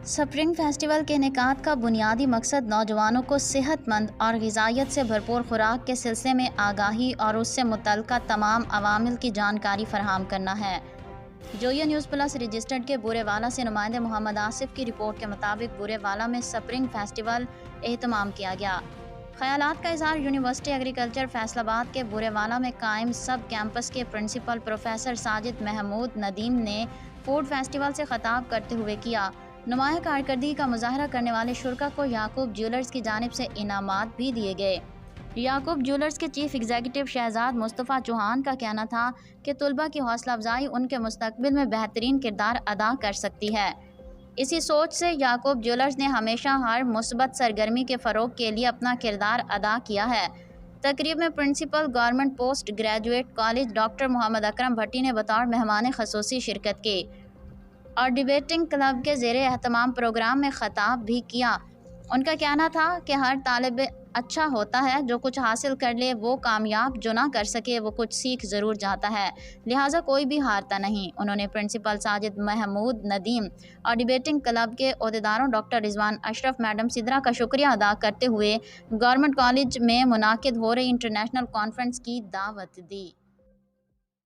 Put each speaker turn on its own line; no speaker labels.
Spring festival के इनेकाद का बुनियादी मकसद नौजवानों को सेहतमंद और ग़िज़ाइयत से भरपूर खुराक के सिलसिले में आगाही और उससे मुतल्लिक़ा तमाम अवामिल की जानकारी फराहम करना है। जोया न्यूज़ प्लस रजिस्टर्ड के बुरेवाला से नुमाइंदे मोहम्मद आसिफ की रिपोर्ट के मुताबिक बुरेवाला में स्प्रिंग फेस्टिवल एहतमाम किया गया। ख़यालात का इज़हार यूनिवर्सिटी एग्रीकल्चर फैसलाबाद के बुरेवाला में कायम सब कैंपस के प्रिंसिपल प्रोफेसर साजिद महमूद नदीम ने फूड फेस्टिवल से ख़ताब करते हुए किया। नुमाया कारकर्दगी का मुजाहरा करने वाले शुरका को याकूब ज्वेलर्स की जानिब से इनामात भी दिए गए। याकूब ज्वेलर्स के चीफ एग्जीक्यूटिव शहजाद मुस्तफ़ा चौहान का कहना था कि तलबा की हौसला अफजाई उनके मुस्तकबिल में बेहतरीन किरदार अदा कर सकती है। इसी सोच से याकूब ज्वेलर्स ने हमेशा हर मुस्बत सरगर्मी के फ़रोग के लिए अपना किरदार अदा किया है। तकरीब में principal government post graduate college doctor Mohammad Akram Bhatti ने बतौर मेहमान ख़ुसूसी शिरकत की और डिबेटिंग क्लब के ज़ेरे एहतमाम प्रोग्राम में ख़ताब भी किया। उनका कहना था कि हर तालिब अच्छा होता है जो कुछ हासिल कर ले, वो कामयाब जो ना कर सके वो कुछ सीख ज़रूर जाता है, लिहाजा कोई भी हारता नहीं। उन्होंने प्रिंसिपल साजिद महमूद नदीम और डिबेटिंग क्लब के अहदेदारों डॉक्टर रिजवान अशरफ मैडम सिद्रा का शुक्रिया अदा करते हुए गवर्नमेंट कॉलेज में मुनाकिद हो रही इंटरनेशनल कॉन्फ्रेंस की दावत दी।